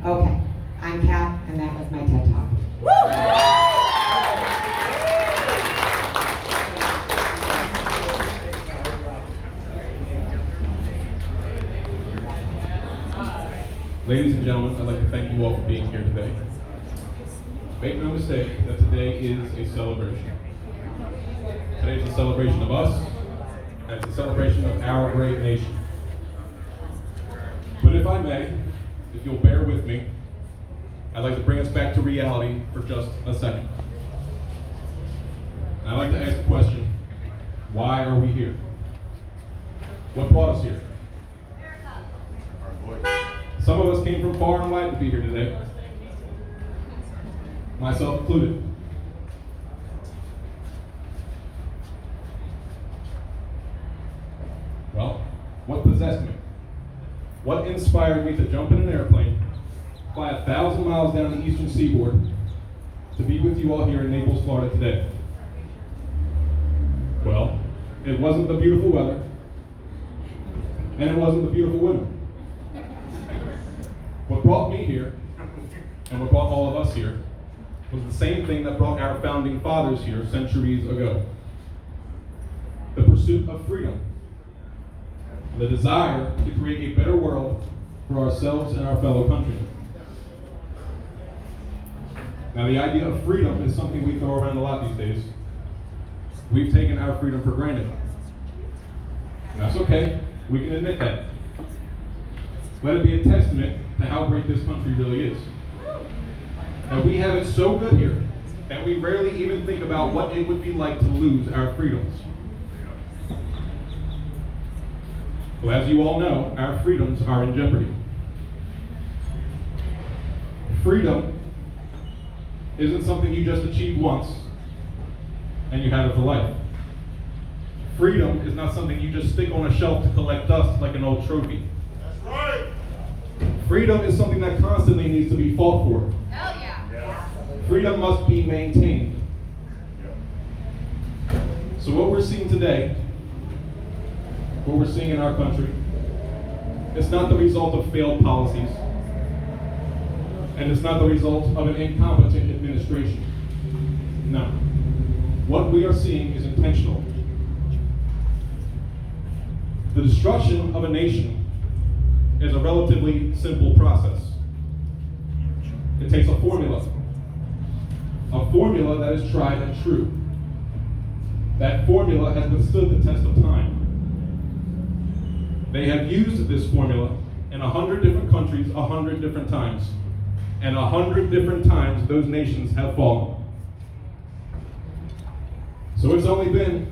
Okay. I'm Kat, and that was my TED Talk. Ladies and gentlemen, I'd like to thank you all for being here today. Make no mistake that today is a celebration. Today is a celebration of us, and it's a celebration of our great nation. But if I may, if you'll bear with me, I'd like to bring us back to reality for just a second. I like to ask the question, why are we here? What brought us here? Some of us came from far and wide to be here today, myself included. Well, what possessed me? What inspired me to jump in an airplane, fly 1,000 miles down the eastern seaboard, to be with you all here in Naples, Florida today? Well, it wasn't the beautiful weather, and it wasn't the beautiful women. What brought me here, and what brought all of us here, was the same thing that brought our founding fathers here centuries ago. The pursuit of freedom. The desire to create a better world for ourselves and our fellow countrymen. Now, the idea of freedom is something we throw around a lot these days. We've taken our freedom for granted. And that's okay. We can admit that. Let it be a testament to how great this country really is. That we have it so good here that we rarely even think about what it would be like to lose our freedoms. Well, as you all know, our freedoms are in jeopardy. Freedom isn't something you just achieve once and you have it for life. Freedom is not something you just stick on a shelf to collect dust like an old trophy. That's right. Freedom is something that constantly needs to be fought for. Hell yeah. Freedom must be maintained. So what we're seeing today, what we're seeing in our country, it's not the result of failed policies, and it's not the result of an incompetent administration. No. What we are seeing is intentional. The destruction of a nation is a relatively simple process. It takes a formula that is tried and true. That formula has withstood the test of time. They have used this formula in 100 different countries 100 different times. And 100 different times those nations have fallen. So it's only been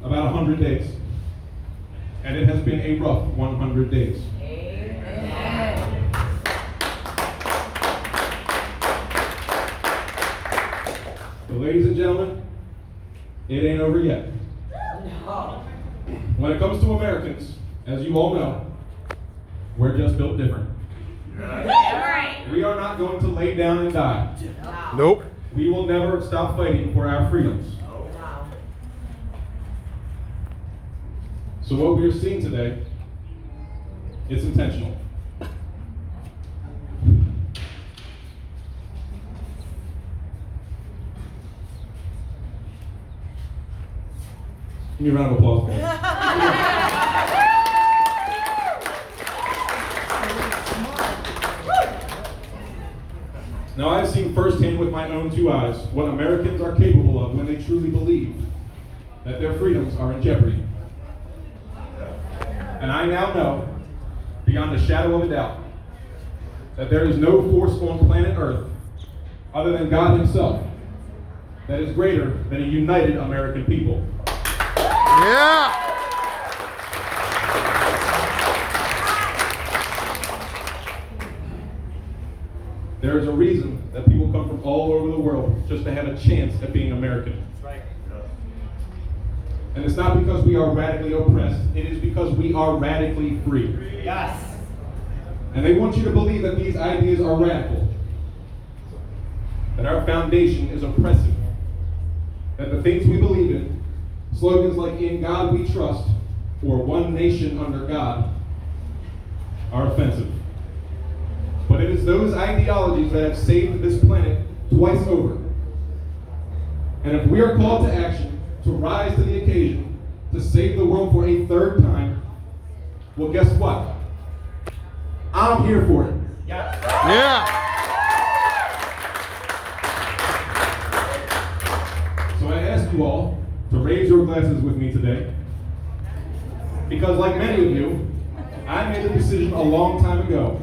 about 100 days. And it has been a rough 100 days. Amen. But ladies and gentlemen, it ain't over yet. No. When it comes to Americans, as you all know, we're just built different. Right. We are not going to lay down and die. Nope. We will never stop fighting for our freedoms. Wow. So what we are seeing today, it's intentional. Give me a round of applause, please. Now, I've seen firsthand with my own two eyes what Americans are capable of when they truly believe that their freedoms are in jeopardy. And I now know, beyond a shadow of a doubt, that there is no force on planet Earth, other than God Himself, that is greater than a united American people. Yeah. There is a reason that people come from all over the world just to have a chance at being American. Right. And it's not because we are radically oppressed, it is because we are radically free. Yes. And they want you to believe that these ideas are radical, that our foundation is oppressive, that the things we believe in, slogans like "In God We Trust" or "One Nation Under God," are offensive. But it is those ideologies that have saved this planet twice over. And if we are called to action, to rise to the occasion, to save the world for a third time, well, guess what? I'm here for it. Yeah. So I ask you all to raise your glasses with me today, because like many of you, I made a decision a long time ago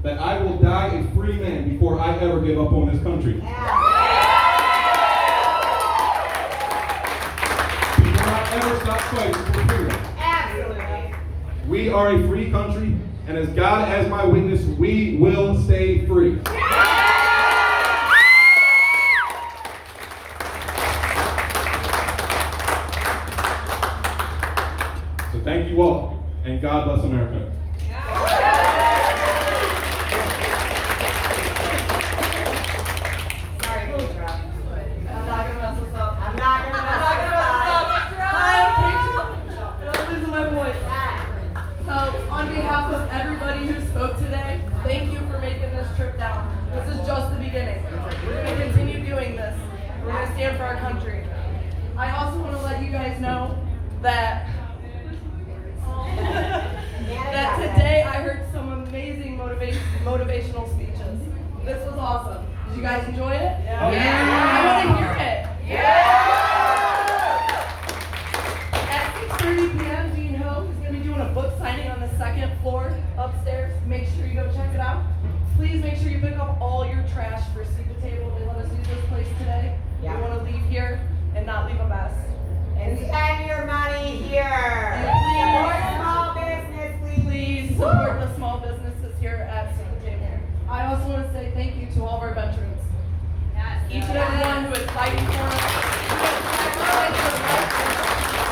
that I will die a free man before I ever give up on this country. ever stop fighting for freedom. Absolutely. We are a free country, and as God as my witness, we will stay free. So thank you all, and God bless America. Sorry, Petra. I'm not gonna mess this up. I'm not gonna mess I'm this not up. gonna mess this up. Hi, I'm Rachel. And I'm losing my voice. So, on behalf of everybody who spoke today, thank you for making this trip down. This is just the beginning. We're going to continue doing this. We're going to stand for our country. I also want to let you guys know that today I heard some amazing motivational speeches. This was awesome. Did you guys enjoy it? Yeah. I want to hear it. At 6:30 p.m., Dean Ho is going to be doing a book signing on the second floor upstairs. Make sure you go check it out. Please make sure you pick up all your trash for Seat the Table. They let us use this place today. Yeah. We want to leave here and not leave a mess. And spend your money here. And Support small business, please. Please support the small businesses here at Seat the Table. I also want to say thank you to all of our veterans. Each and every one who is fighting for us, who is sacrificing their lives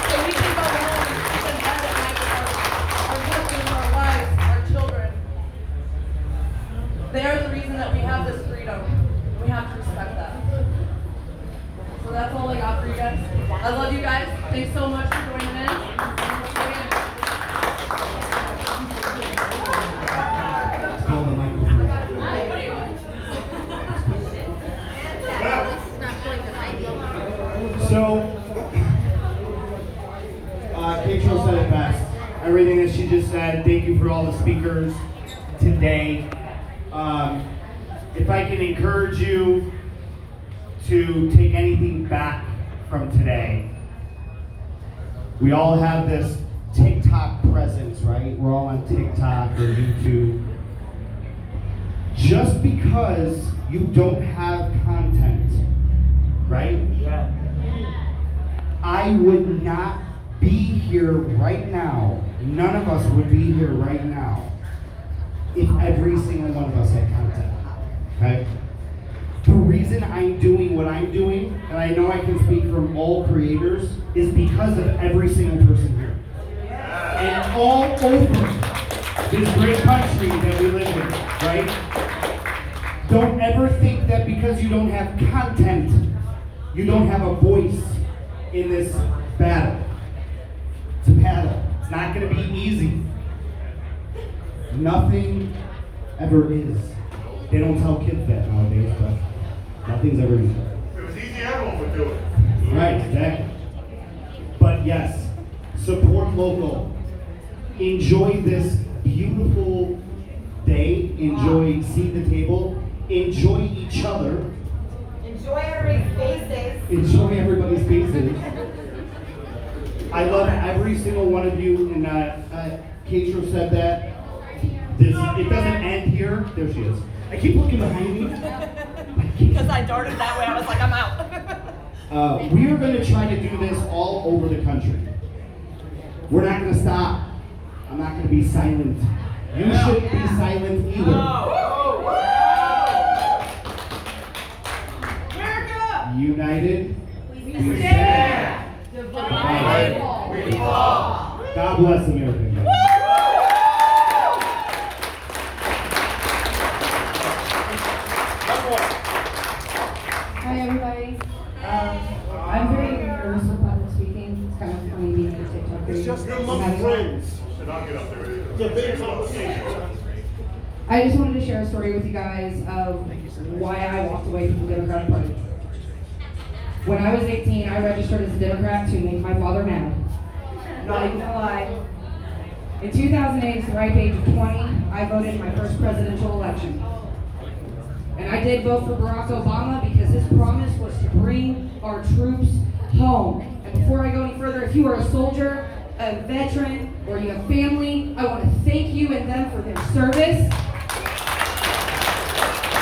so we can go home and bed at night with our husbands, our wives, our children. They are the reason that we have this freedom. We have to respect that. So that's all I got for you guys. I love you guys. Thanks so much for joining in. Hold the microphone. So, Kate said it best. Everything that she just said, thank you for all the speakers today. If I can encourage you to take anything back from today, we all have this TikTok presence, right? We're all on TikTok or YouTube. Just because you don't have content, right? Yeah. I would not be here right now. None of us would be here right now if every single one of us had content. Okay? The reason I'm doing what I'm doing, and I know I can speak from all creators, is because of every single person here. And all over this great country that we live in, right? Don't ever think that because you don't have content, you don't have a voice in this battle. It's a battle. It's not going to be easy. Nothing ever is. They don't tell kids that nowadays, but nothing's ever easy. If it was easy, everyone would do it. Right, exactly. But yes, support local. Enjoy this beautiful day. Enjoy Seat the Table. Enjoy each other. Enjoy everybody's faces. Enjoy everybody's faces. I love every single one of you, and Katro said that. It doesn't end here. There she is. I keep looking behind me. Because I darted that way, I was like, I'm out. We are going to try to do this all over the country. We're not going to stop. I'm not going to be silent. You shouldn't be silent either. America! United, We we stand. stand. Divided, we fall. God bless America. Hi everybody. I'm very nervous with public speaking. It's kind of funny being a TikTok. It's just among friends. Should not get up there. It's a big conversation. I just wanted to share a story with you guys of why I walked away from the Democratic Party. When I was 18, I registered as a Democrat to make my father mad. Not even gonna lie. In 2008, at the ripe age of 20, I voted in my first presidential election. And I did vote for Barack Obama because his promise was to bring our troops home. And before I go any further, if you are a soldier, a veteran, or you have family, I want to thank you and them for their service.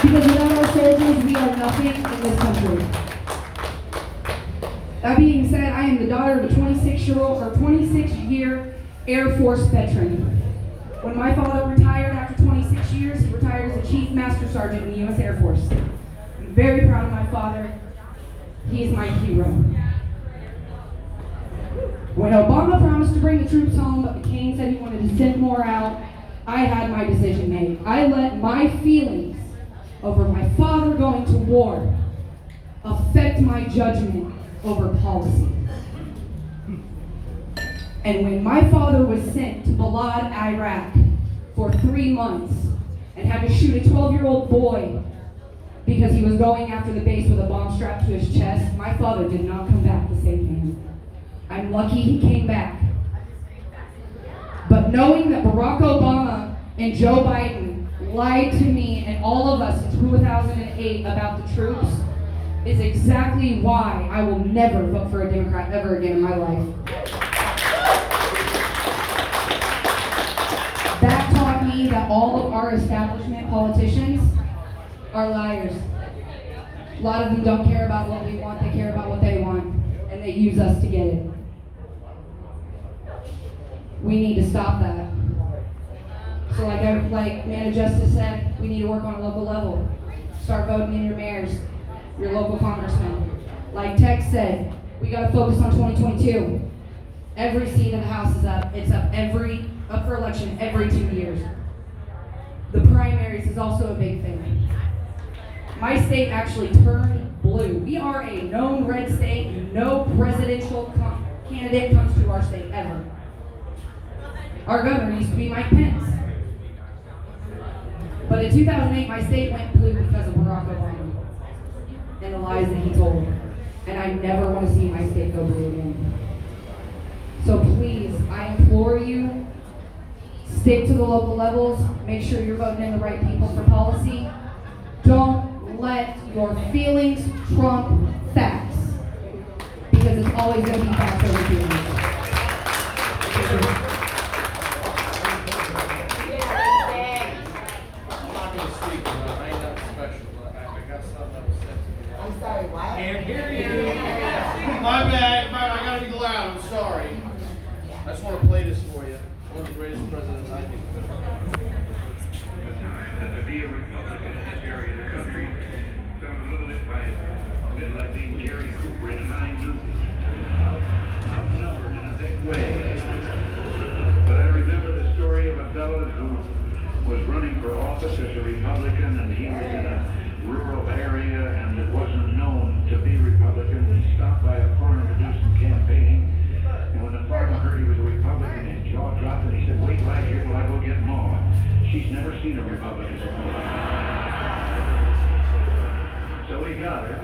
Because without our soldiers, we are nothing in this country. That being said, I am the daughter of a 26-year Air Force veteran. When my father retired after 26 years, he retired as a Chief Master Sergeant in the U.S. Air Force. I'm very proud of my father. He is my hero. When Obama promised to bring the troops home, but McCain said he wanted to send more out, I had my decision made. I let my feelings over my father going to war affect my judgment over policy. And when my father was sent to Balad, Iraq for 3 months and had to shoot a 12-year-old boy because he was going after the base with a bomb strapped to his chest, my father did not come back the same man. I'm lucky he came back. But knowing that Barack Obama and Joe Biden lied to me and all of us in 2008 about the troops is exactly why I will never vote for a Democrat ever again in my life. That taught me that all of our establishment politicians are liars. A lot of them don't care about what we want, they care about what they want, and they use us to get it. We need to stop that. So like Man of Justice said, we need to work on a local level. Start voting in your mayors, your local congressmen. Like Tex said, we gotta focus on 2022. Every seat in the House is up. It's up for election every 2 years. The primaries is also a big thing. My state actually turned blue. We are a known red state. No presidential candidate comes to our state ever. Our governor used to be Mike Pence. But in 2008, my state went blue because of Barack Obama and the lies that he told. And I never want to see my state go blue again. So please, I implore you, stick to the local levels. Make sure you're voting in the right people for policy. Don't let your feelings trump facts. Because it's always going to be facts over feelings. I'm sorry, what? My bad, I gotta be loud, I'm sorry. I just want to play this for you. One of the greatest presidents I think. To be a Republican in this area of the country sounds a little bit like being Gary Cooper in a 9 News. Outnumbered in a big way. But I remember the story of a fellow who was running for office as a Republican, and he was in a rural area and it wasn't known to be Republican. He stopped by a farm to do some campaigning, and when the farmer heard he was a Republican, his jaw dropped and he said, "Wait right here till I go get Ma. She's never seen a Republican before." So he got her.